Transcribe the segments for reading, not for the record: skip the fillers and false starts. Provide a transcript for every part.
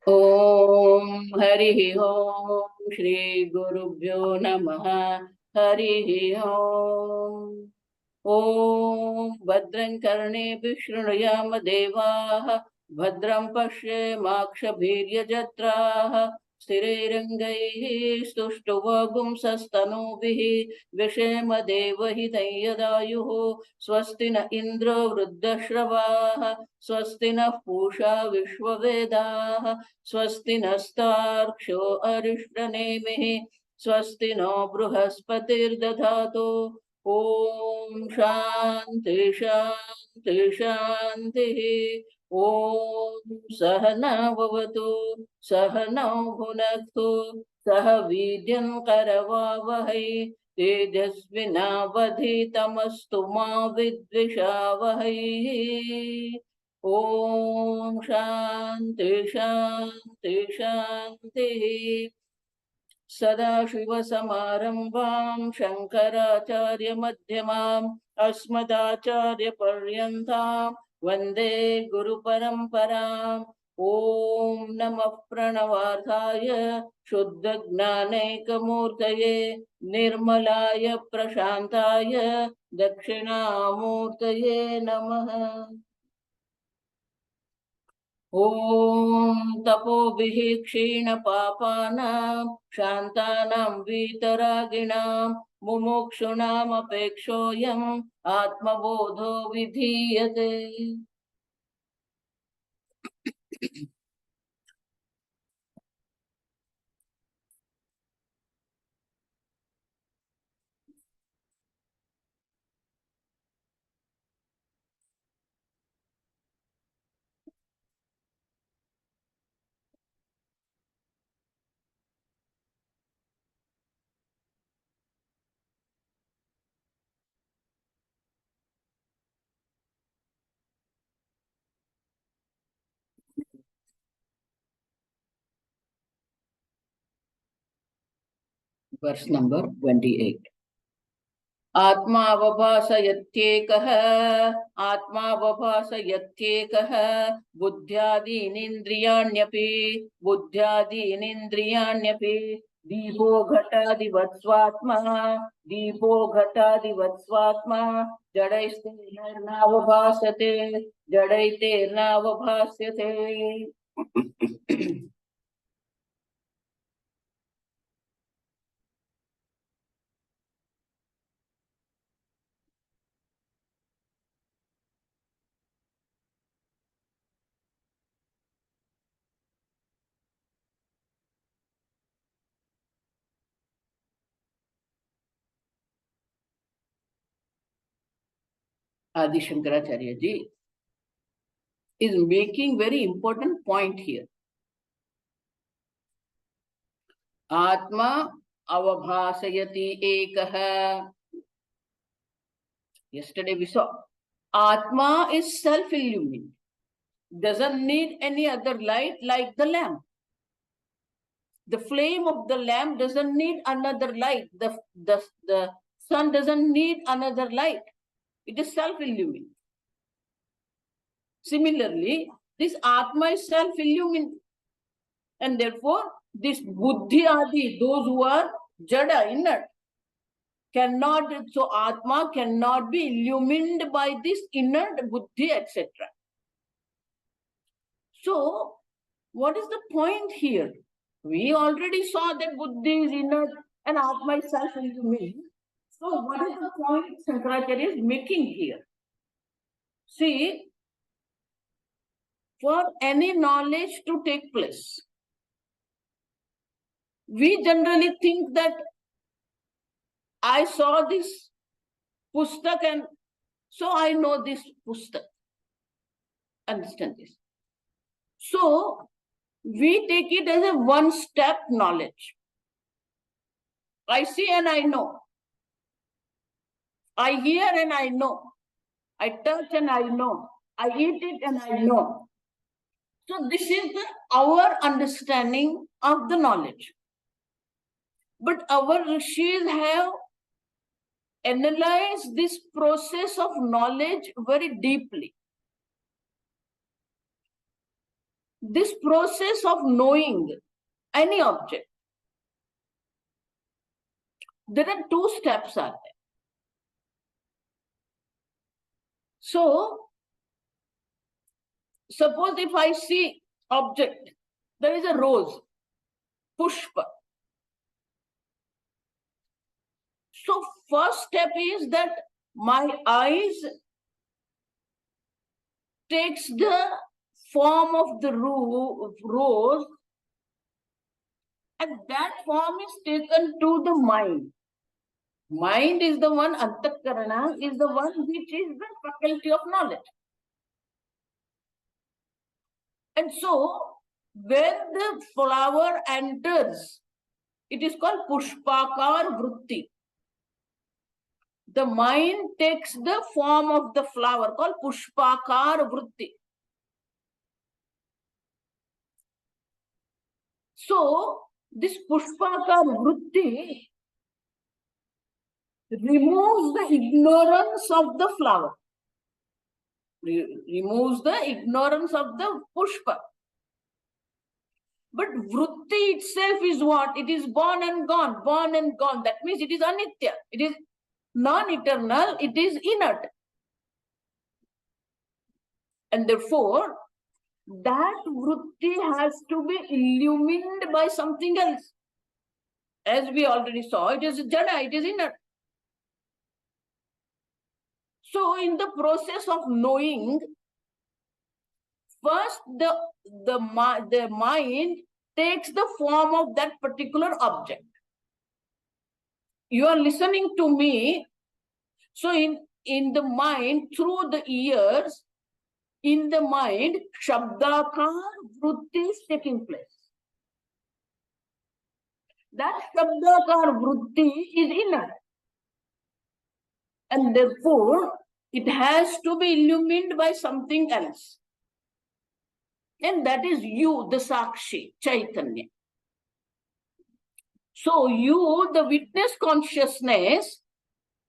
ओम हरि ओम श्री गुरुभ्यो नमः। हरि ओम। ओम भद्रं कर्णेभिः शृणुयाम देवाः, भद्रं पश्येमाक्षभिर्यजत्राः, स्थिरैरङ्गैः स्तुष्टुवागुंसस्तनूभिः व्यशेम देवहितं यदायुः। स्वस्ति न इन्द्रो वृद्धश्रवाः, स्वस्ति नः पूषा विश्ववेदाः, स्वस्ति नस्तार्क्ष्यो अरिष्टनेमिः, स्वस्ति नो बृहस्पतिर्दधातु। ओम शांति शांति शांति। ओम सहना भवतु, सहनौ भुनक्तु, सह वीर्यं करवावहै, तेजस्विनावधीतमस्तु मा विद्विषावहै। ओम शांति शांति शांति। सदाशिवसमारम्भां शङ्कराचार्यमध्यमाम् अस्मदाचार्यपर्यन्तां वन्दे गुरुपरम्पराम्। ॐ नमः प्रणवार्थाय शुद्धज्ञानैकमूर्तये निर्मलाय प्रशान्ताय दक्षिणामूर्तये नमः। ॐ तपोभिः क्षीणपापानां शान्तानां वीतरागिणां मुमुक्षूणामपेक्षोऽयम् आत्मबोधो विधीयते। Verse number 28. आत्मावभासयत्येकः, आत्मावभासयत्येकः बुद्ध्यादीनिन्द्रियाण्यपि, बुद्ध्यादीनिन्द्रियाण्यपि दीपो घटादिवत् स्वात्मा, दीपो घटादिवत् स्वात्मा जडैस्तेर्नावभासते, जडैतेर्नावभास्यते। Adi Shankaracharya ji is making very important point here. Atma avabhasayati ekaha. Yesterday we saw Atma is self-illumined, doesn't need any other light like the lamp. The flame of the lamp doesn't need another light. The sun doesn't need another light. It is self-illumined. Similarly, this Atma is self-illumined. And therefore, this Buddhi Adi, those who are Jada, inert, cannot, so Atma cannot be illumined by this inert Buddhi, etc. So, what is the point here? We already saw that Buddhi is inert and Atma is self-illumined. So, what is the point Shankaracharya is making here? See, for any knowledge to take place, we generally think that I saw this pustak and so I know this pustak. Understand this? So, we take it as a one-step knowledge. I see and I know. I hear and I know. I touch and I know. I eat it and I know. So this is our understanding of the knowledge. But our rishis have analyzed this process of knowledge very deeply. this process of knowing any object, there are two steps are there. So, suppose if I see object, there is a rose, pushpa. So, first step is that my eyes takes the form of the rose, and that form is taken to the mind. Mind is the one, antakarana is the one which is the faculty of knowledge. And so, when the flower enters, it is called pushpakar vritti. The mind takes the form of the flower called pushpakar vritti. So, this pushpakar vritti removes the ignorance of the flower, removes the ignorance of the pushpa. But vritti itself is what? It is born and gone, born and gone. That means it is anitya, it is non-eternal, it is inert. And therefore, that vritti has to be illumined by something else. As we already saw, it is jada, it is inert. So, in the process of knowing, first the mind takes the form of that particular object. You are listening to me. So, in the mind, through the ears, in the mind, shabdakar vritti is taking place. That shabdakar vritti is inert. And therefore, it has to be illumined by something else. And that is you, the Sakshi, Chaitanya. So you, the witness consciousness,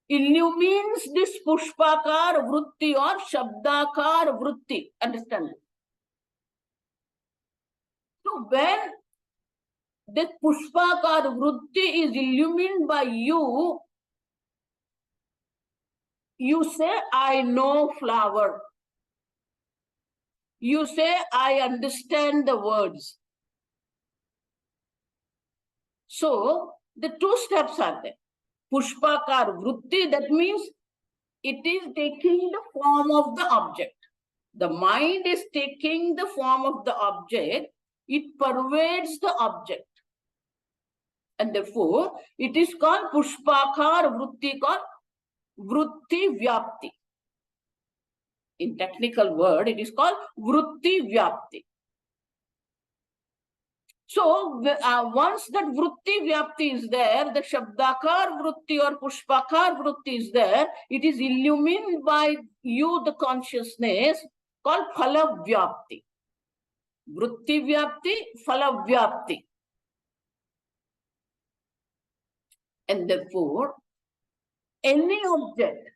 illumines this pushpakar vritti or shabdakar vritti. Understand? So when this pushpakar vritti is illumined by you, you say, I know flower. You say, I understand the words. So, the two steps are there. Pushpakar vritti, that means it is taking the form of the object. The mind is taking the form of the object. It pervades the object. And therefore, it is called pushpakar vritti, called vritti vyapti. In technical word, it is called vritti vyapti. So, once that vritti vyapti is there, the shabdakar vritti or pushpakar vritti is there, it is illumined by you, the consciousness, called phala vyapti. Vritti vyapti, phala vyapti. And therefore, any object,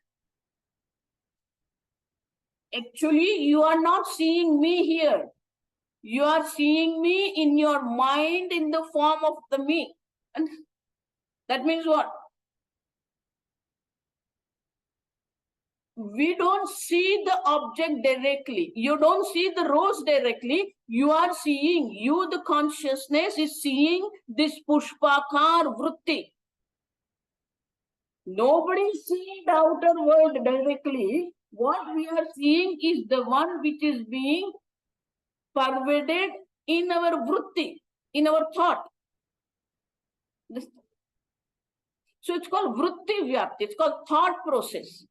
actually, you are not seeing me here. You are seeing me in your mind in the form of the me. And that means what? We don't see the object directly. You don't see the rose directly. You are seeing, you, the consciousness, is seeing this pushpakar vritti. Nobody is seeing the outer world directly. What we are seeing is the one which is being pervaded in our vritti, in our thought. So it's called vritti vyapti, it's called thought process.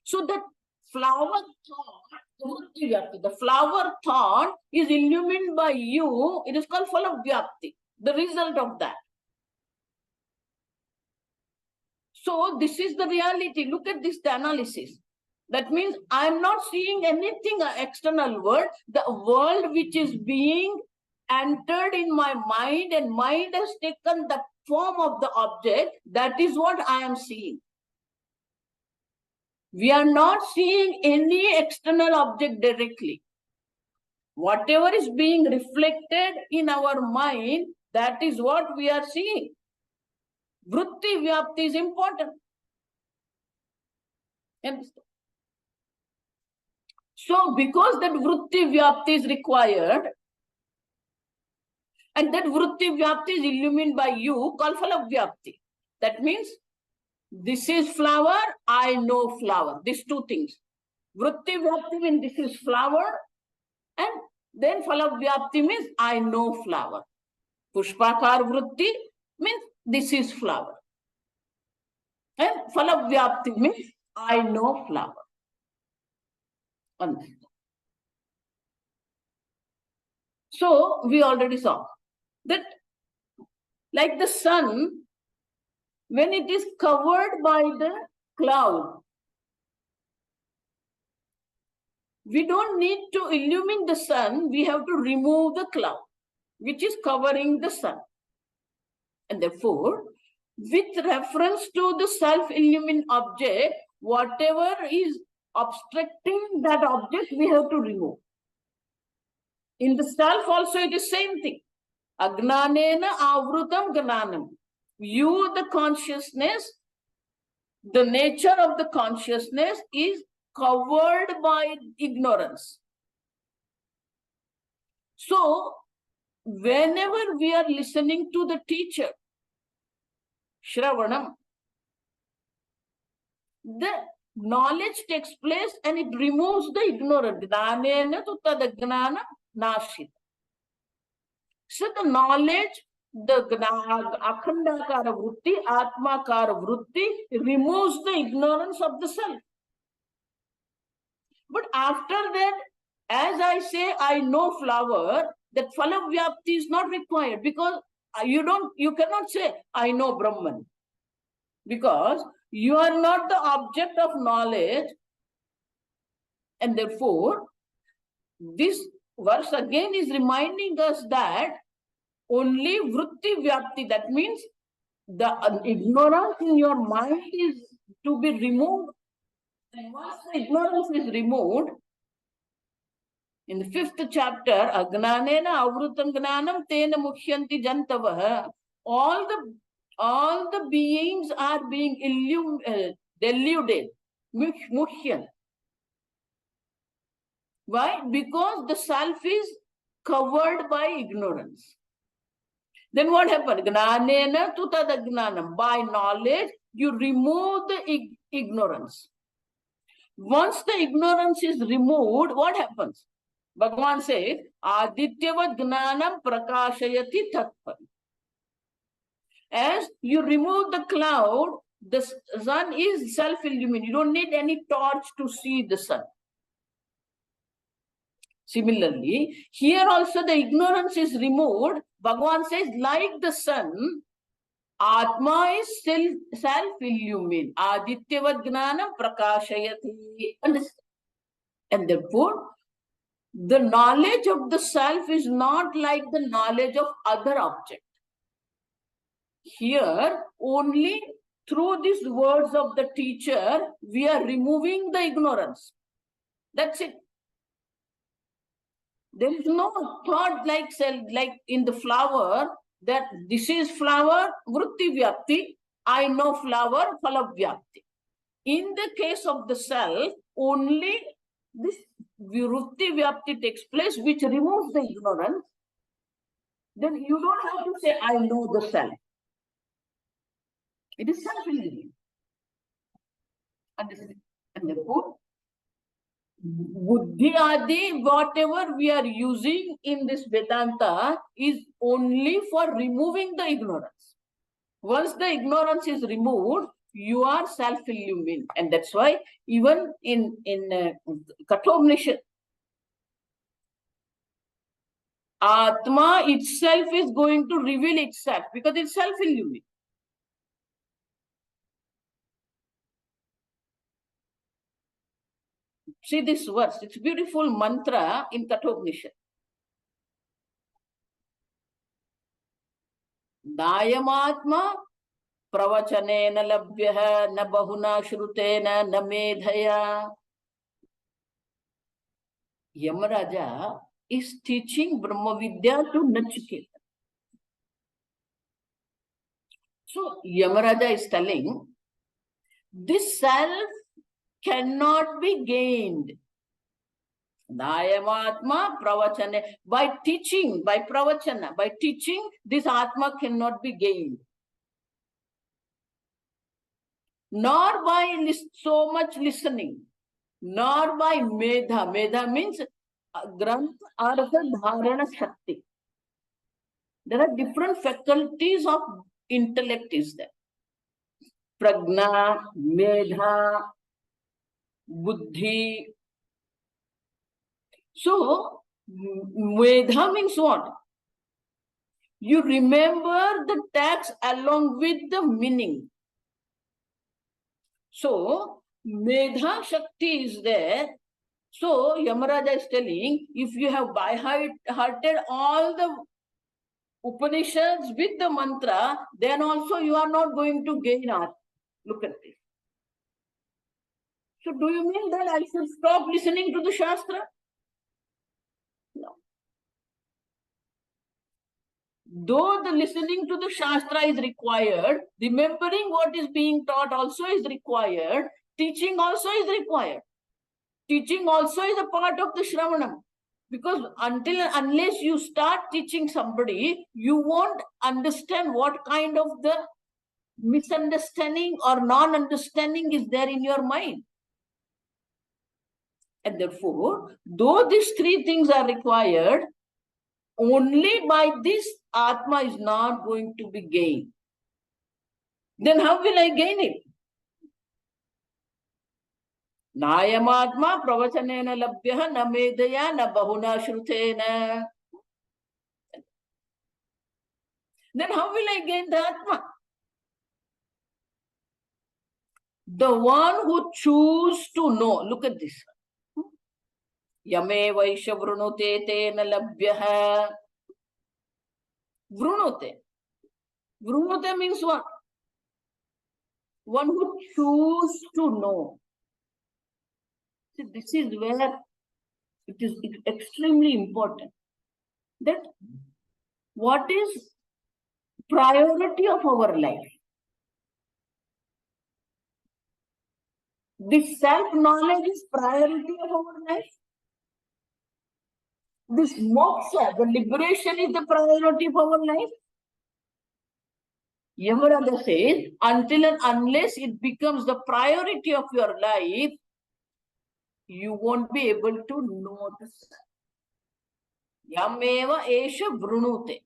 So the flower thought, the flower thought is illumined by you, it is called phala vyapti, the result of that. So this is the reality. Look at this analysis. That means I'm not seeing anything external world. The world which is being entered in my mind and mind has taken the form of the object. That is what I am seeing. We are not seeing any external object directly. Whatever is being reflected in our mind, that is what we are seeing. Vritti vyapti is important. Understand? So, because that vritti vyapti is required, and that vritti vyapti is illumined by you, called phala vyapti. That means, this is flower, I know flower. These two things. Vritti vyapti means this is flower, and then phala vyapti means I know flower. Pushpakar vritti means this is flower. And phala vyapti means I know flower. So we already saw that, like the sun, when it is covered by the cloud, we don't need to illumine the sun, we have to remove the cloud, which is covering the sun. And therefore, with reference to the self-illumined object, whatever is obstructing that object, we have to remove. In the self also, it is same thing. Agnanena avrutam gnanam. You, the consciousness, the nature of the consciousness is covered by ignorance. So, whenever we are listening to the teacher, Shravanam, the knowledge takes place and it removes the ignorance. Gnanena tu tad gnanam nashit. So the knowledge, the akhandakara vritti, atmakara vritti removes the ignorance of the self. But after that, as I say, I know flower, that phala vyapti is not required, because you cannot say, I know Brahman. Because you are not the object of knowledge, and therefore, this verse again is reminding us that only vritti vyapti, that means the ignorance in your mind is to be removed. And once the ignorance is removed, in the 5th chapter, Agnanena avrutam gnanam tena mukhyanti jantavah, all the beings are being deluded, mukhyan. Why? Because the self is covered by ignorance. Then what happened? Gnanena tu tad agnanam. By knowledge, you remove the ignorance. Once the ignorance is removed, what happens? Bhagavan says, Adityavat gnanam prakashayati tatpan. As you remove the cloud, the sun is self-illumined. You don't need any torch to see the sun. Similarly, here also the ignorance is removed. Bhagavan says, like the sun, Atma is self-illumined. Adityavat gnanam prakashayati. Understand? And therefore, the knowledge of the self is not like the knowledge of other objects. Here, only through these words of the teacher, we are removing the ignorance. That's it. There is no thought like in the flower, that this is flower, vritti vyapti, I know flower, phala vyapti. In the case of the self, only this vritti vyapti takes place, which removes the ignorance. Then you don't have to say, I know the self. It is self-illumined. And therefore, buddhi adi, whatever we are using in this Vedanta, is only for removing the ignorance. Once the ignorance is removed, you are self-illumined. And that's why even in Kathopanishad, Atma itself is going to reveal itself because it's self-illumined. See this verse, it's a beautiful mantra in Kathopanishad. Dayamatma pravachanena labhyaha na bahuna shrutena na medhaya. Yamaraja is teaching Brahma Vidya to Nachiketa. So Yamaraja is telling, this self cannot be gained. Aatma pravachane. By teaching, by pravachana, by teaching, this Atma cannot be gained. Nor by so much listening, nor by medha. Medha means grantha, artha, dharana, shakti. There are different faculties of intellect is there. Prajna, medha, buddhi. So, medha means what? You remember the text along with the meaning. So, medha shakti is there. So, Yamaraja is telling, if you have by-hearted all the Upanishads with the mantra, then also you are not going to gain art. Look at this. So, do you mean that I should stop listening to the Shastra? No. Though the listening to the Shastra is required, remembering what is being taught also is required, teaching also is required. Teaching also is a part of the Shravanam. Because unless you start teaching somebody, you won't understand what kind of the misunderstanding or non-understanding is there in your mind. And therefore, though these three things are required, only by this Atma is not going to be gained. Then how will I gain it? Nayamatma pravachanena labhya na medaya na bahuna shrutena. Then how will I gain the Atma? The one who chooses to know. Look at this. Yame vaisha vrunute tena labhya. Vrunute. Vrunute means what? One who chooses to know. See, this is where it is extremely important. That what is priority of our life? This self-knowledge is priority of our life. This moksha, the liberation, is the priority of our life. Yamaraja says, until and unless it becomes the priority of your life, you won't be able to know the self. Yameva esha vrunute.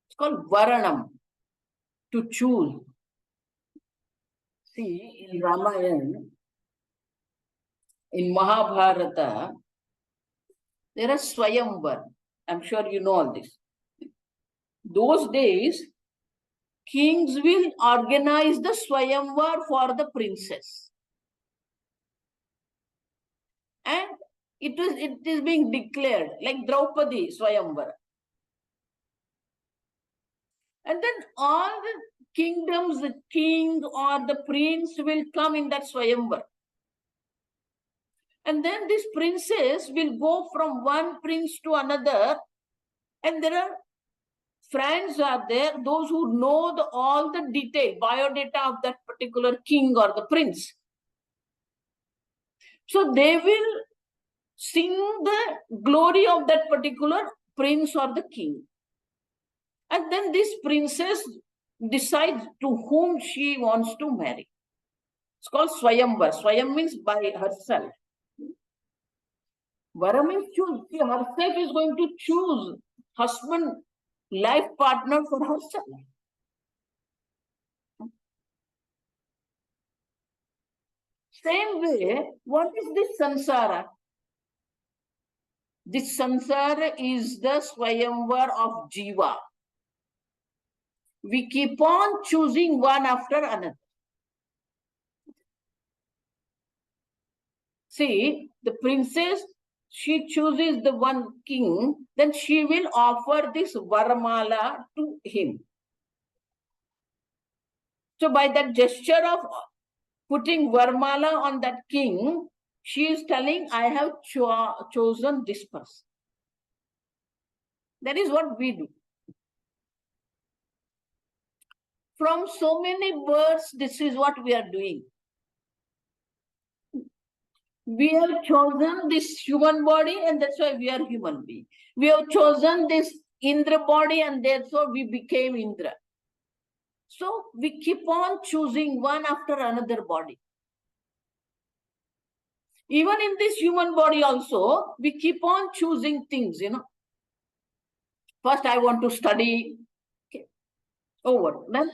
It's called varanam, to choose. See, in Ramayana, in Mahabharata, there are Swayamvar. I'm sure you know all this. Those days, kings will organize the Swayamvar for the princess. And it is being declared like Draupadi Swayamvar. And then all the kingdoms, the king or the prince will come in that Swayamvar. And then this princess will go from one prince to another. And there are friends are there, those who know all the detail, biodata of that particular king or the prince. So they will sing the glory of that particular prince or the king. And then this princess decides to whom she wants to marry. It's called Swayamvar. Swayam means by herself. Vara means choose. She herself is going to choose husband, life partner for herself. Same way, what is this samsara? This samsara is the Swayamvar of Jiva. We keep on choosing one after another. See, the princess, she chooses the one king, then she will offer this Varamala to him. So by that gesture of putting Varmala on that king, She is telling, I have chosen this person. That is what we do. From so many births, this is what we are doing. We have chosen this human body, and that's why we are human being. We have chosen this Indra body, and therefore we became Indra. So we keep on choosing one after another body. Even in this human body also, we keep on choosing things, First, I want to study. Okay. Over. Then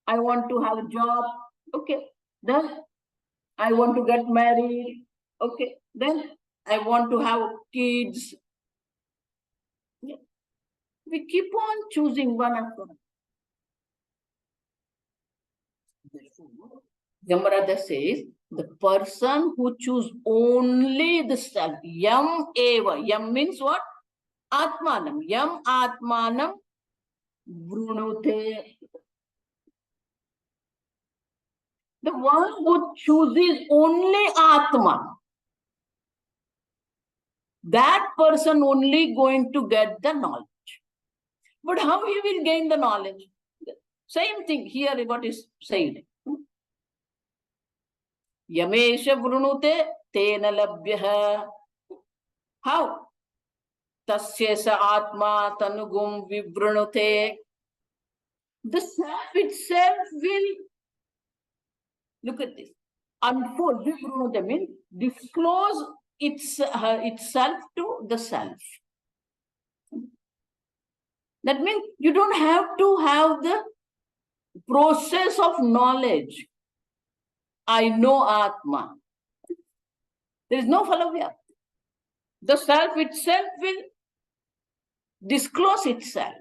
I want to have a job. Okay. Then I want to get married. Okay. Then I want to have kids. Yeah. We keep on choosing one after another. Yamarada says, the person who choose only the self, yam eva. Yam means what? Atmanam. Yam atmanam vrunute. The one who chooses only Atma, that person only going to get the knowledge. But how he will gain the knowledge? Same thing here, what is said. Yamesha vrunute tena labhyaha. How? Tasya sa atma tanugum vivrunute. The self itself will, look at this, unfold, vivrunute means disclose itself to the self. That means you don't have to have the process of knowledge. I know Atma. There is no follow-up. The self itself will disclose itself.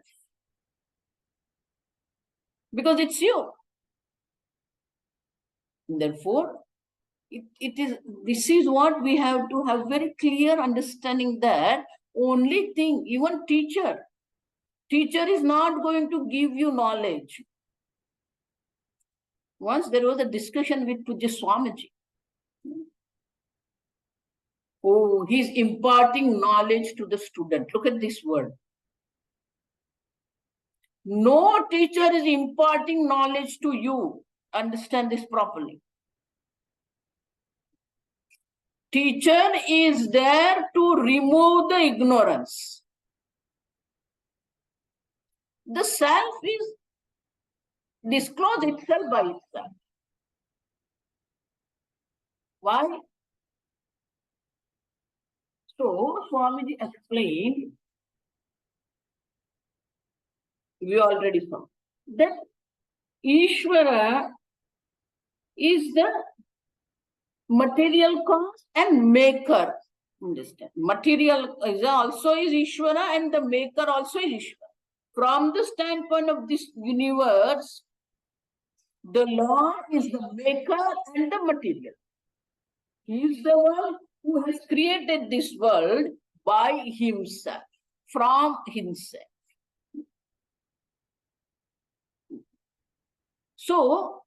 Because it's you. Therefore, this is what we have to have very clear understanding, that only thing, even teacher is not going to give you knowledge. Once there was a discussion with Pujya Swamiji. Oh, he's imparting knowledge to the student. Look at this word. No teacher is imparting knowledge to you. Understand this properly. Teacher is there to remove the ignorance. The self is disclosed itself by itself. Why? So, Swamiji explained, we already saw, that Ishvara is the material cause and maker. Understand? Material is also is Ishvara, and the maker also is Ishvara. From the standpoint of this universe, the Lord is the maker and the material. He is the one who has created this world by himself, from himself. So,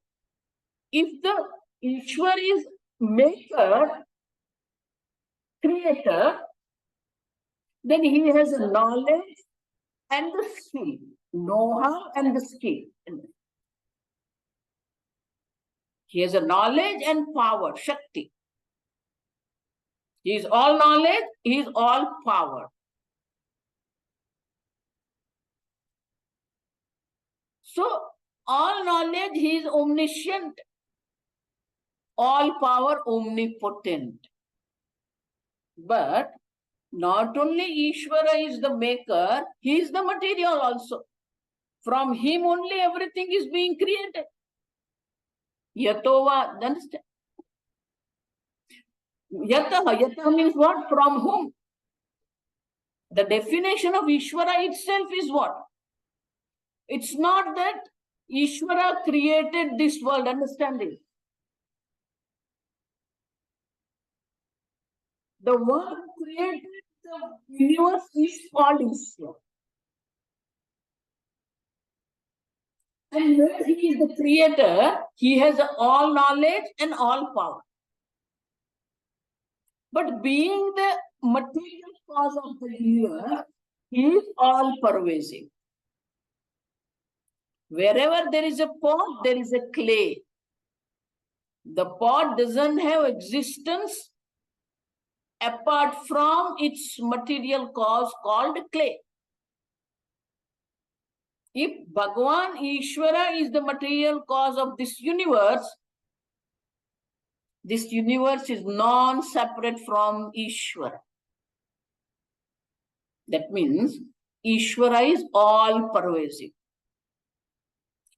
if the Ishwar is maker, creator, then he has a knowledge and the skill, know-how and the skill. He has a knowledge and power, Shakti. He is all knowledge, he is all power. So, all knowledge, he is omniscient. All power, omnipotent. But not only Ishvara is the maker, he is the material also. From him only everything is being created. Yatova, understand? Yataha means what? From whom? The definition of Ishvara itself is what? It's not that Ishvara created this world, understand this. The one who created the universe is called Ishvara. And when he is the creator, he has all knowledge and all power. But being the material cause of the universe, he is all pervasive. Wherever there is a pot, there is a clay. The pot doesn't have existence apart from its material cause called clay. If Bhagavan Ishvara is the material cause of this universe is non-separate from Ishvara. That means Ishvara is all pervasive.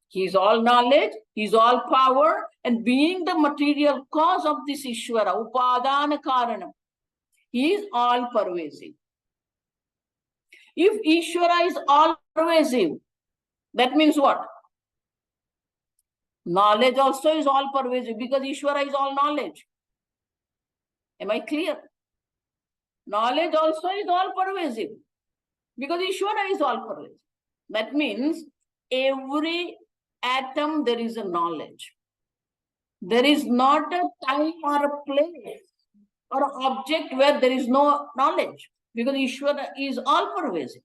He is all knowledge, he is all power, and being the material cause of this Ishvara, Upadana Karanam, he is all pervasive. If Ishvara is all pervasive, that means what? Knowledge also is all pervasive because Ishvara is all knowledge. Am I clear? Knowledge also is all pervasive because Ishvara is all pervasive. That means every atom there is a knowledge. There is not a time or a place or an object where there is no knowledge because Ishvara is all pervasive.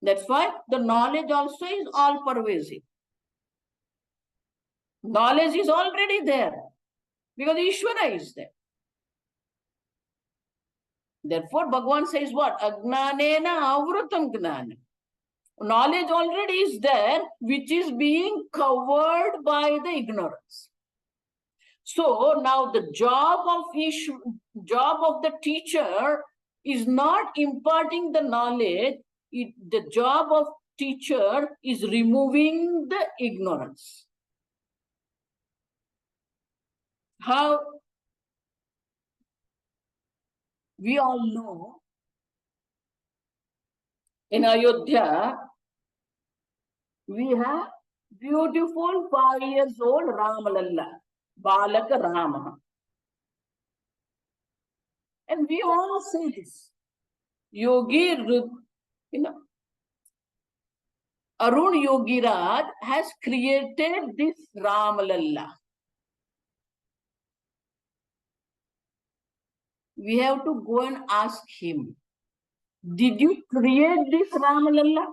That's why the knowledge also is all pervasive. Knowledge is already there because Ishvara is there. Therefore, Bhagavan says what? Agnanena avrutam gnana. Knowledge already is there, which is being covered by the ignorance. So now the job of the teacher is not imparting the knowledge. The job of teacher is removing the ignorance. How? We all know in Ayodhya, we have beautiful 5 years old Ramalalla, Balaka Rama. And we all say this. Yogi, Arun Yogiraj has created this Ramalalla. We have to go and ask him, did you create this Ramalalla?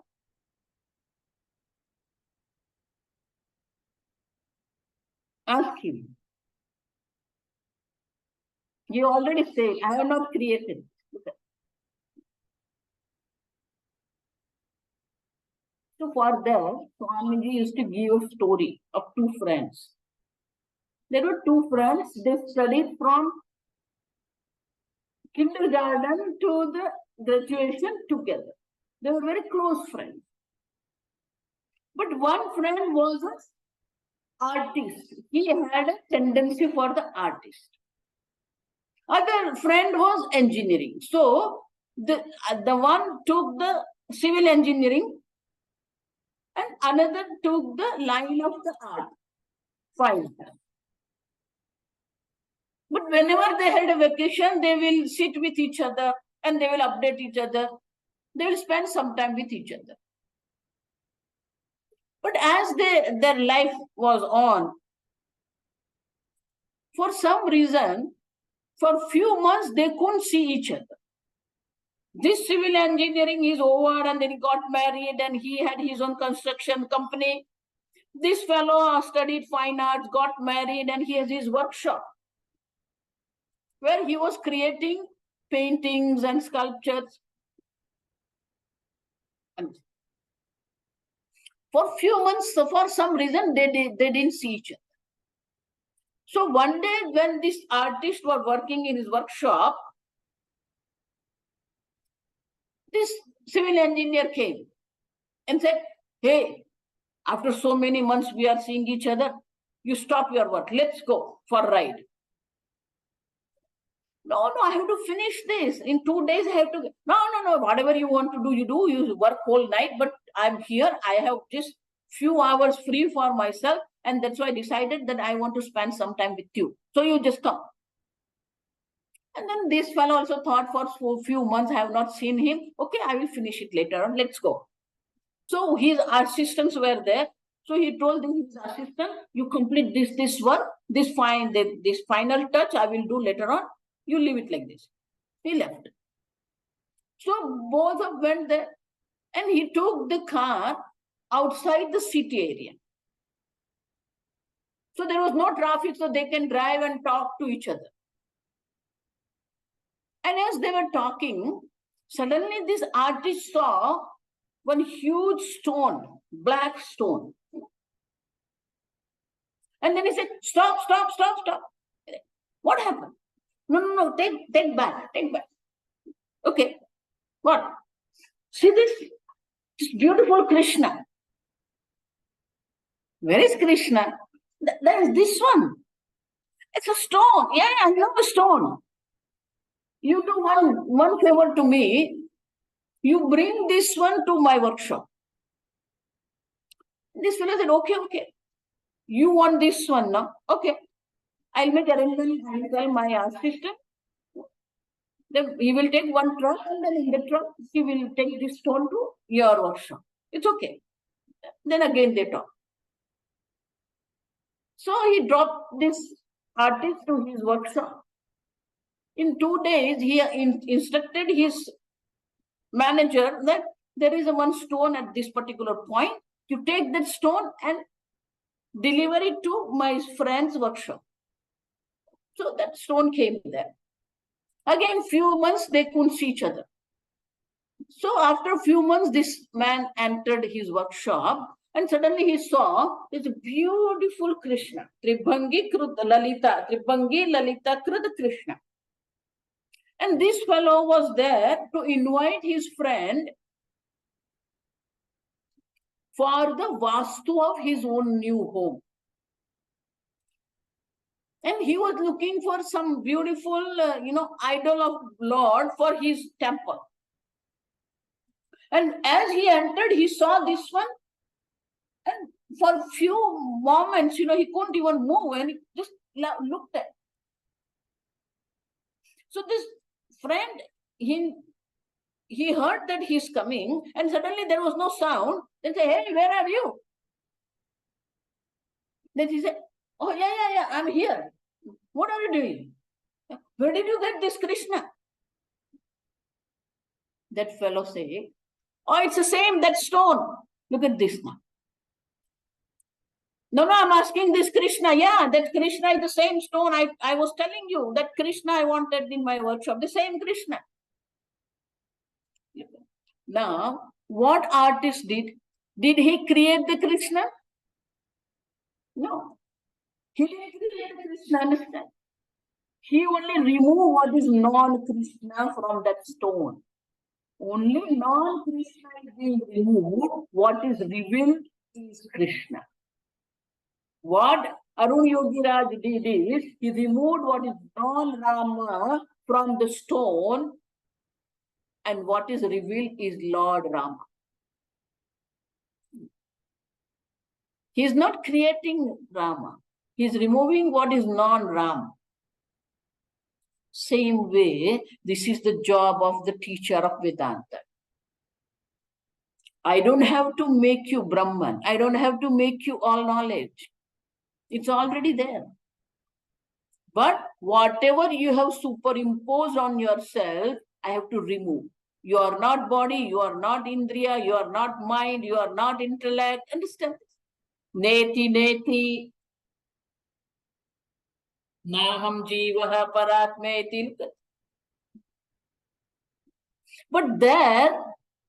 Ask him. You already said, I have not created. So for that, Swamini used to give a story of 2 friends. There were 2 friends, they studied from kindergarten to the graduation together. They were very close friends. But one friend was an artist. He had a tendency for the artist. Other friend was engineering. So the one took the civil engineering and another took the line of the art. Fine. But whenever they had a vacation, they will sit with each other and they will update each other. They will spend some time with each other. But as their life was on, for some reason, for a few months, they couldn't see each other. This civil engineering is over and then he got married and he had his own construction company. This fellow studied fine arts, got married, and he has his workshop where he was creating paintings and sculptures. And for a few months, for some reason, they didn't see each other. So one day when this artist was working in his workshop, this civil engineer came and said, hey, after so many months we are seeing each other, you stop your work, let's go for a ride. No, I have to finish this. In 2 days I have to, no, whatever you want to do, you work whole night, but I'm here, I have just few hours free for myself, and that's why I decided that I want to spend some time with you. So you just come. And then this fellow also thought for a few months I have not seen him. Okay, I will finish it later on. Let's go. So his assistants were there. So he told his assistant, you complete this work, this final touch I will do later on. You leave it like this. He left. So both of went there, and he took the car outside the city area. So there was no traffic, so they can drive and talk to each other. And as they were talking, suddenly this artist saw one huge stone, black stone. And then he said, stop, stop, stop, stop. What happened? No, take back, take back. Okay, what? See this beautiful Krishna. Where is Krishna? There is this one. It's a stone. Yeah, I know a stone. You do one favor to me. You bring this one to my workshop. This fellow said, okay. You want this one now? Okay. I'll make arrangement. I'll tell my assistant. Then he will take one truck, and then in the truck, he will take this stone to your workshop. It's okay. Then again they talk. So he dropped this artist to his workshop. In 2 days, he instructed his manager that there is a one stone at this particular point. You take that stone and deliver it to my friend's workshop. So that stone came there. Again, few months, they couldn't see each other. So after a few months, this man entered his workshop, and suddenly he saw this beautiful Krishna, Tribhangi Lalita Krud Krishna. And this fellow was there to invite his friend for the vastu of his own new home. And he was looking for some beautiful, idol of Lord for his temple. And as he entered, he saw this one. And for a few moments, he couldn't even move, and he just looked at. So this friend, he heard that he's coming, and suddenly there was no sound. Then say, hey, where are you? Then he said, oh, yeah, I'm here. What are you doing? Where did you get this Krishna? That fellow say, oh, it's the same, that stone. Look at this now. No, I'm asking this Krishna. Yeah, that Krishna is the same stone. I was telling you that Krishna I wanted in my workshop. The same Krishna. Now, what artist did? Did he create the Krishna? No. He didn't create the Krishna, understand? He only removed what is non-Krishna from that stone. Only non-Krishna is being removed. What is revealed is Krishna. What Arun Yogiraj did is, he removed what is non-Rama from the stone, and what is revealed is Lord Rama. He is not creating Rama. He is removing what is non-Rama. Same way, this is the job of the teacher of Vedanta. I don't have to make you Brahman. I don't have to make you all knowledge. It's already there. But whatever you have superimposed on yourself, I have to remove. You are not body, you are not Indriya, you are not mind, you are not intellect. Understand this? Neti. Naham jivaha paratmeti. But there,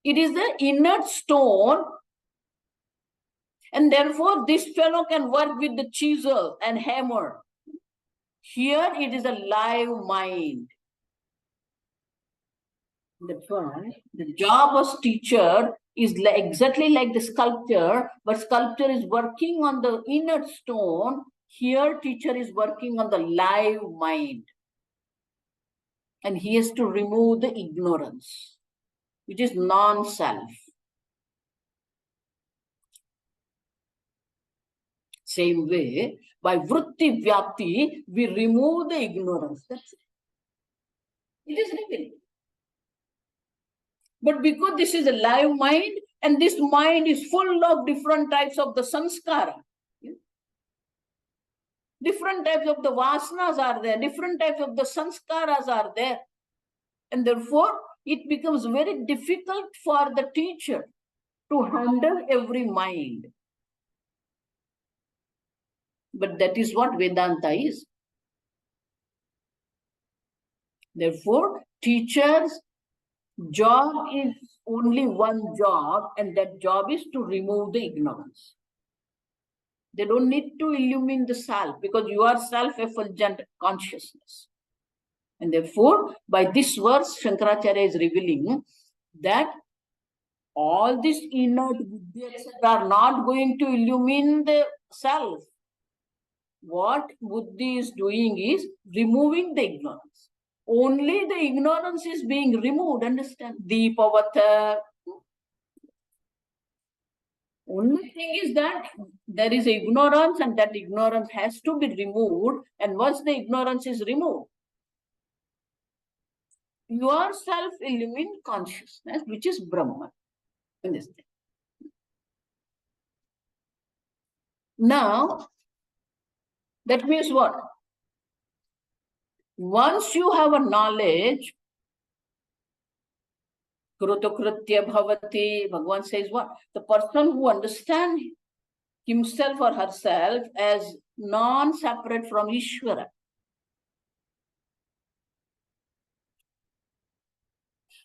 it is the inert stone, and therefore this fellow can work with the chisel and hammer. Here it is a live mind. That's why the job of teacher is exactly like the sculptor, but sculptor is working on the inert stone. Here teacher is working on the live mind. And he has to remove the ignorance, which is non-self. Same way, by vritti vyapti, we remove the ignorance. That's it. It is revealed. But because this is a live mind, and this mind is full of different types of the sanskara. Different types of the vasanas are there. Different types of the sanskaras are there. And therefore, it becomes very difficult for the teacher to handle every mind. But that is what Vedanta is. Therefore, teacher's job is only one job, and that job is to remove the ignorance. They don't need to illumine the self, because you are self-effulgent consciousness. And therefore, by this verse, Shankaracharya is revealing that all these inert buddhis are not going to illumine the self. What Buddhi is doing is removing the ignorance. Only the ignorance is being removed, understand? Deepavata. Only thing is that there is ignorance, and that ignorance has to be removed. And once the ignorance is removed, your self-illumined consciousness, which is Brahman. Understand? Now, that means what? Once you have a knowledge, krutokritya bhavati, Bhagavan says what? The person who understands himself or herself as non-separate from Ishvara,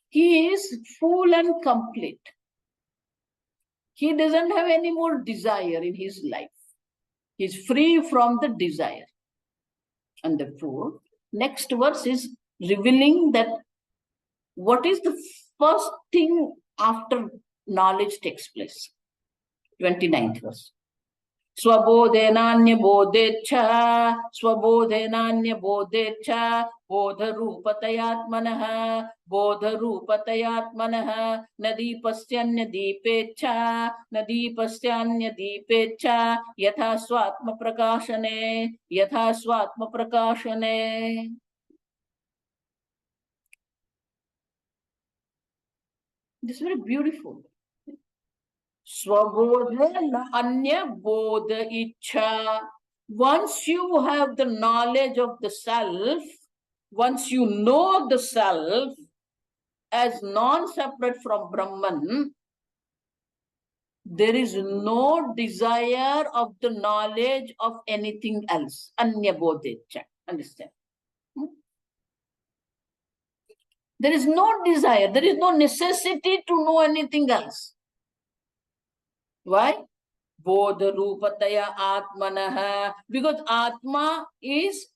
he is full and complete. He doesn't have any more desire in his life. He is free from the desire. And therefore, next verse is revealing that what is the first thing after knowledge takes place. 29th verse. Swabodhenanya bodhecha, swabodhenanya bodhecha, bodharupatayatmanaha, bodharupatayatmanaha, nadipasthanya deepecha, nadipasthanya deepecha, yatha swatma prakashane, yatha swatma prakashane. This is very beautiful. Swabodha anya bodha icha. Once you have the knowledge of the self, once you know the self as non-separate from Brahman, there is no desire of the knowledge of anything else. Anya bodha icha. Understand? There is no desire. There is no necessity to know anything else. Why? Bodha rupataya atmanaha. Because Atma is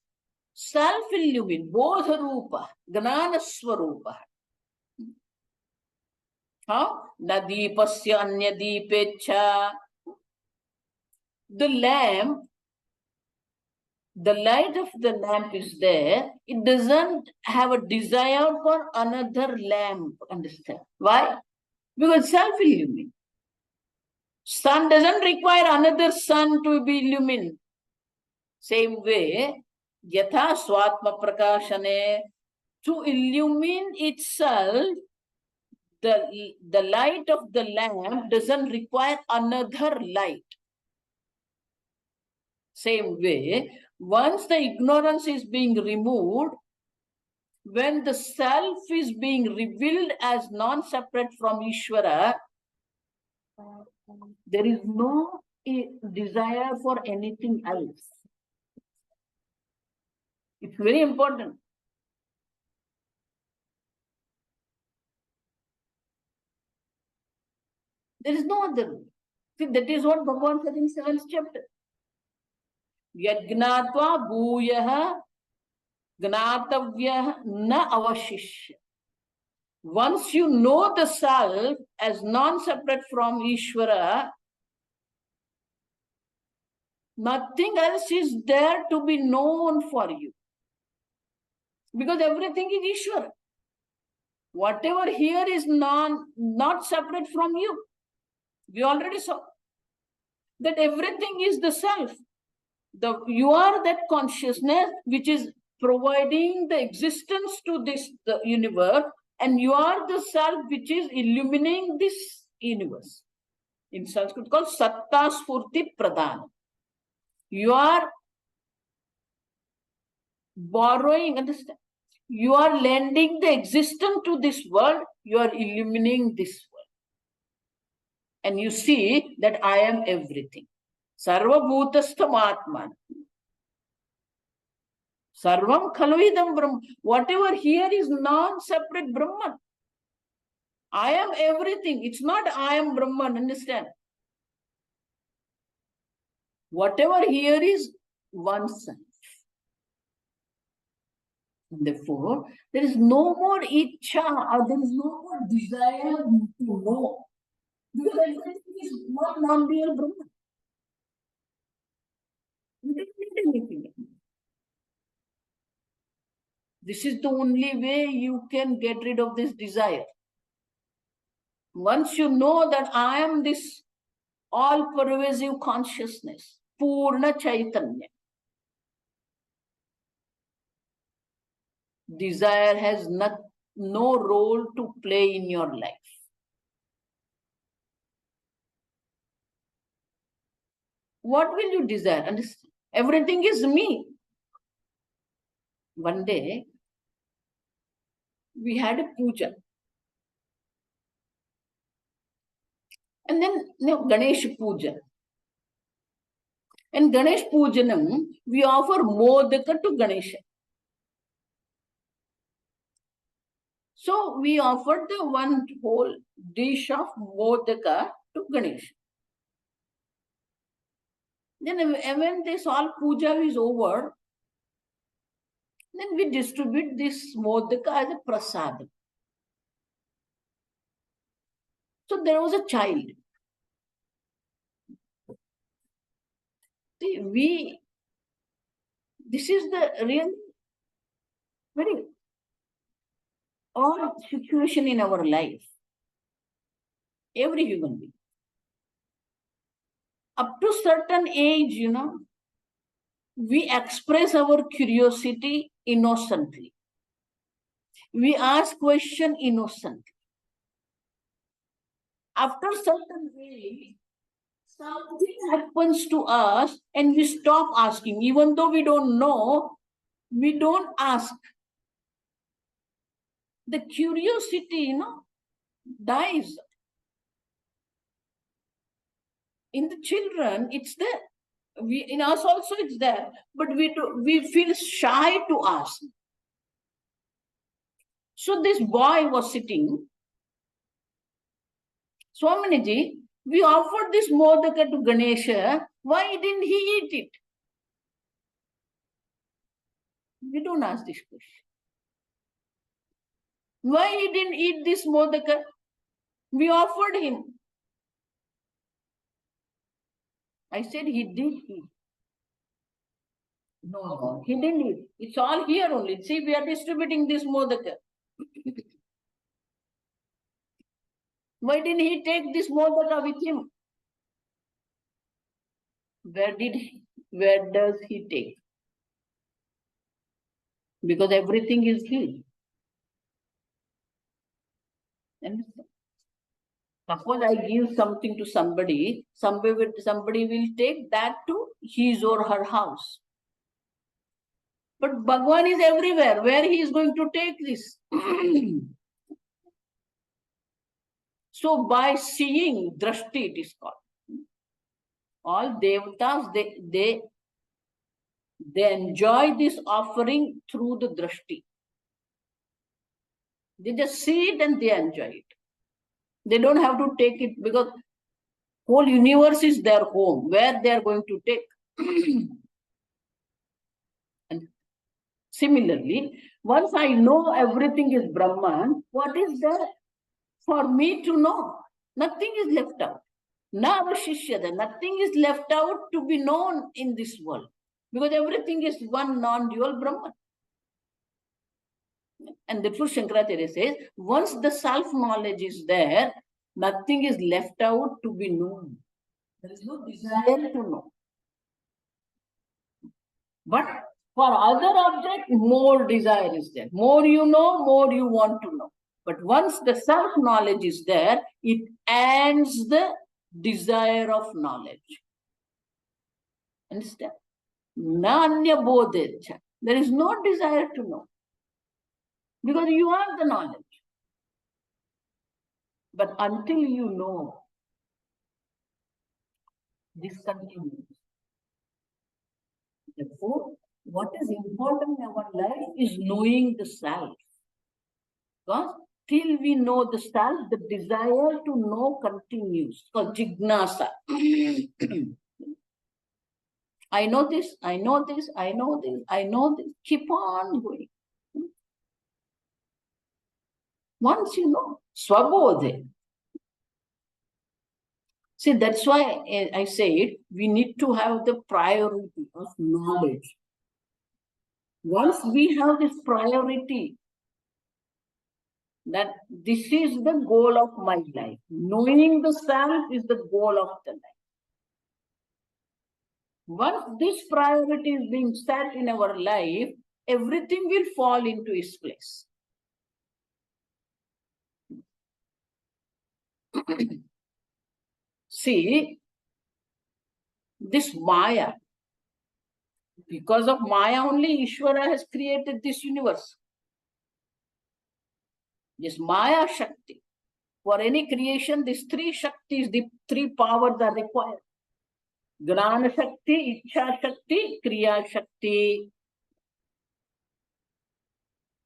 self-illumined. Bodha rupa. Gnana swarupa. How? Nadipasya anya deepecha. The lamp, the light of the lamp is there. It doesn't have a desire for another lamp. Understand? Why? Because self-illumined. Sun doesn't require another sun to be illumined. Same way, yatha swatma prakashane, to illumine itself, the light of the lamp doesn't require another light. Same way, once the ignorance is being removed, when the self is being revealed as non-separate from Ishvara, there is no desire for anything else. It's very important. There is no other way. See, that is what Bhagavan said in 7th chapter. Yajnatva bhuyaha gnatavyah na avashishya. Once you know the self as non-separate from Ishvara, nothing else is there to be known for you. Because everything is Ishvara. Whatever here is not separate from you. We already saw that everything is the self. You are that consciousness which is providing the existence to the universe, and you are the self which is illuminating this universe. In Sanskrit called Satta Spurti Pradhana. You are borrowing, understand? You are lending the existence to this world, you are illuminating this world. And you see that I am everything. Sarva bhutastham atman. Sarvam khaluidam Brahman. Whatever here is non-separate Brahman. I am everything. It's not I am Brahman, understand? Whatever here is one self. Therefore, there is no more ichha or there is no more desire to know. Because everything is one non-real Brahman. You don't need anything. This is the only way you can get rid of this desire. Once you know that I am this all-pervasive consciousness, Purna Chaitanya, desire has no role to play in your life. What will you desire? Understand? Everything is me. One day, we had a puja. And then Ganesh puja. And Ganesh pujanam, we offer modaka to Ganesha. So we offered the one whole dish of modaka to Ganesha. Then when this all puja is over, then we distribute this modaka as a prasad. So there was a child. See, this is the real, very odd situation in our life. Every human being. Up to certain age, we express our curiosity innocently. We ask question innocently. After certain age, something happens to us and we stop asking. Even though we don't know, we don't ask. The curiosity, dies. In the children, it's there. In us also it's there. But we feel shy to ask. So this boy was sitting. Swamini ji, we offered this modaka to Ganesha. Why didn't he eat it? We don't ask this question. Why he didn't eat this modaka? We offered him. I said he did eat. No, he didn't eat. It's all here only. See, we are distributing this modaka. Why didn't he take this modaka with him? Where does he take? Because everything is his. Understand? Suppose I give something to somebody will take that to his or her house. But Bhagwan is everywhere. Where he is going to take this? So by seeing, drashti it is called. All devatas, they enjoy this offering through the drashti. They just see it and they enjoy it. They don't have to take it because whole universe is their home, where they are going to take. And similarly, once I know everything is Brahman, what is there for me to know? Nothing is left out. Navashishyada, nothing is left out to be known in this world. Because everything is one non-dual Brahman. And therefore Shankaracharya says, once the self-knowledge is there, nothing is left out to be known. There is no desire to know. But for other objects, more desire is there. More you know, more you want to know. But once the self-knowledge is there, it ends the desire of knowledge. Understand? Aatmabodha. There is no desire to know. Because you are the knowledge. But until you know, this continues. Therefore, what is important in our life is knowing the self. Because till we know the self, the desire to know continues. It's called jignasa. I know this, I know this, I know this, I know this. Keep on going. Once you know, swabodhe. See, that's why I say we need to have the priority of knowledge. Once we have this priority, that this is the goal of my life. Knowing the self is the goal of the life. Once this priority is being set in our life, everything will fall into its place. See, this Maya, because of Maya only, Ishvara has created this universe. This Maya Shakti. For any creation, these three Shaktis, the three powers are required. Gnana Shakti, Ichha Shakti, Kriya Shakti.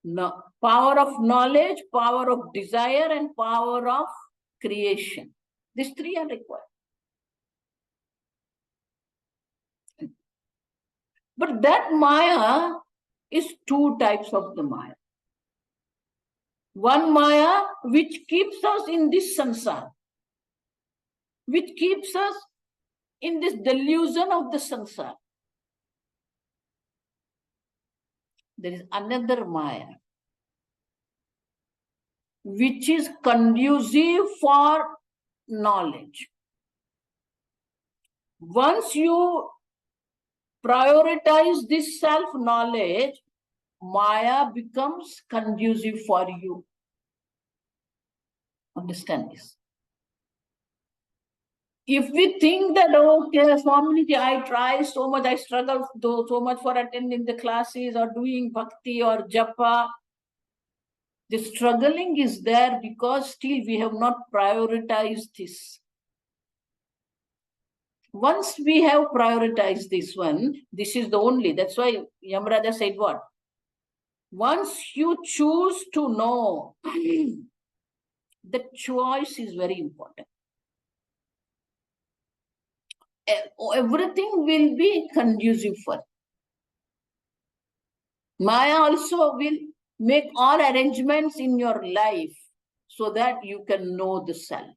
No, power of knowledge, power of desire, and power of creation. These three are required. But that Maya is two types of the Maya. One Maya which keeps us in this samsara, which keeps us in this delusion of the samsara. There is another Maya which is conducive for knowledge. Once you prioritize this self-knowledge, Maya becomes conducive for you. Understand this. If we think that, okay, Swamini, I try so much, I struggle so much for attending the classes or doing bhakti or japa, the struggling is there because still we have not prioritized this. Once we have prioritized this one, this is the only, that's why Yamraja said what? Once you choose to know, the choice is very important. Everything will be conducive for it. Maya also will make all arrangements in your life so that you can know the self.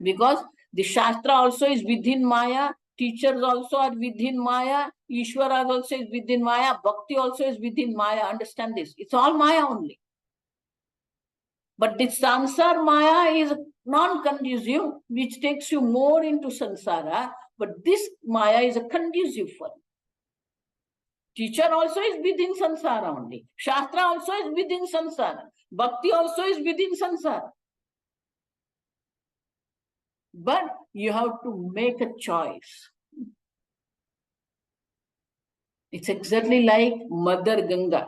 Because the Shastra also is within Maya, teachers also are within Maya, Ishvara also is within Maya, Bhakti also is within Maya. Understand this. It's all Maya only. But the samsara Maya is non-conducive, which takes you more into samsara. But this Maya is a conducive one. Teacher also is within samsara only. Shastra also is within samsara. Bhakti also is within samsara. But you have to make a choice. It's exactly like Mother Ganga.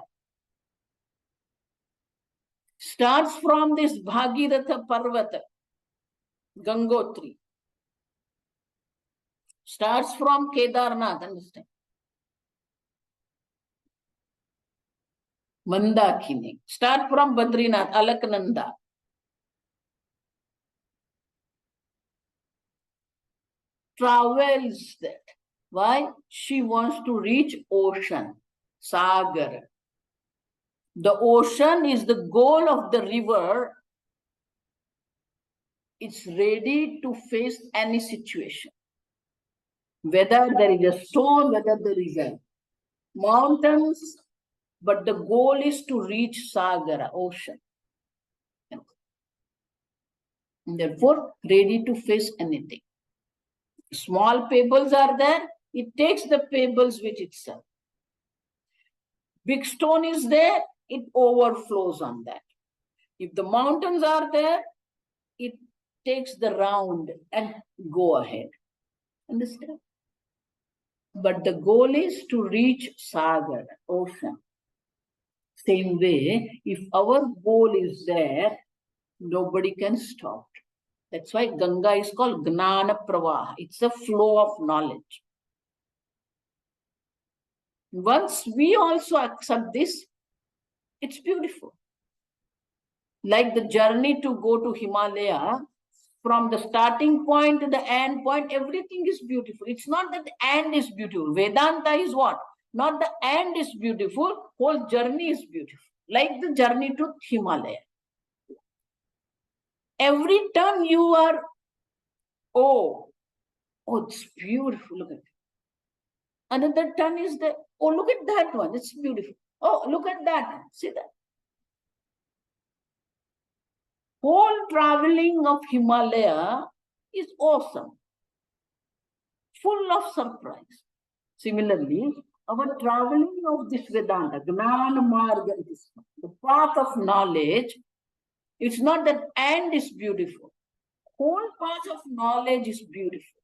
Starts from this Bhagiratha Parvata, Gangotri. Starts from Kedarnath, understand? Mandakini. Start from Badrinath, Alaknanda. Travels that. Why? She wants to reach ocean, Sagar. The ocean is the goal of the river. It's ready to face any situation. Whether there is a stone, whether there is a mountains, but the goal is to reach Sagara, ocean. And therefore, ready to face anything. Small pebbles are there, it takes the pebbles with itself. Big stone is there, it overflows on that. If the mountains are there, it takes the round and go ahead. Understand? But the goal is to reach Sagar, ocean. Same way, if our goal is there, nobody can stop. That's why Ganga is called Gnana Pravaha. It's a flow of knowledge. Once we also accept this, it's beautiful. Like the journey to go to Himalaya, from the starting point to the end point, everything is beautiful. It's not that the end is beautiful. Vedanta is what? Not the end is beautiful, whole journey is beautiful. Like the journey to Himalaya. Every turn you are, oh, it's beautiful. Look at it. Another turn is there. Oh, look at that one. It's beautiful. Oh, look at that. See that? Whole traveling of Himalaya is awesome. Full of surprise. Similarly, our traveling of this Vedanta, Gnana Marga, the path of knowledge, it's not that end is beautiful. Whole path of knowledge is beautiful.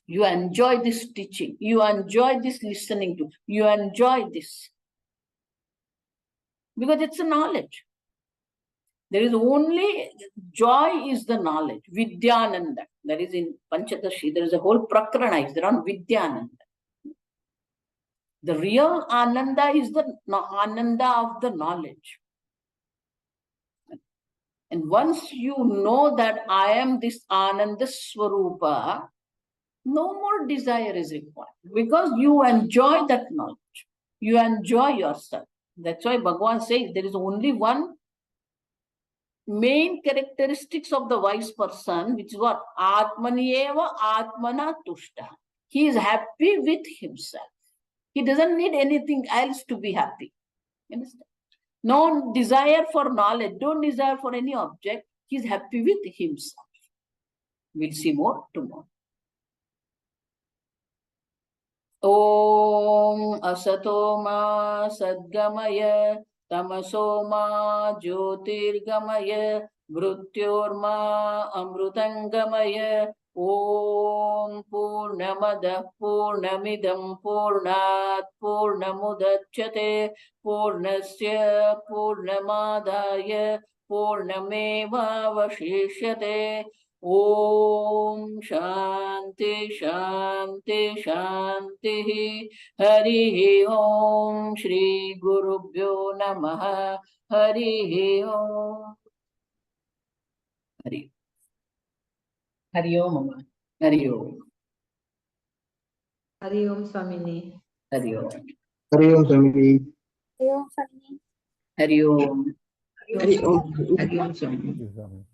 You enjoy this teaching. You enjoy this listening to. You enjoy this. Because it's a knowledge. There is only joy is the knowledge. Vidyananda. That is in Panchadashi. There is a whole prakarana. It's around Vidyananda. The real Ananda is the Ananda of the knowledge. And once you know that I am this Ananda Swarupa, no more desire is required because you enjoy that knowledge. You enjoy yourself. That's why Bhagavan says there is only one main characteristics of the wise person, which is what? Atmanieva Atmana Tushta. He is happy with himself. He doesn't need anything else to be happy. Understand? No desire for knowledge, don't desire for any object. He is happy with himself. We'll see more tomorrow. Om Asatoma Sadgamaya Tamasoma Jyotirgamaya Mrutyorma Amrutangamaya Om Purnamada Purnamidam Purnat Purnamudachyate Purnasya Purnamadaya Purnameva Vashishyate Om Shanti Shanti Shanti Hari Om Shri Gurubhyo Namaha Hari Om Hari Hari Om Mama Hari Om Hari Om Swamini. Hari Om Hari Om Swamini. Hari Om Hari Om Swamini. Hari Om.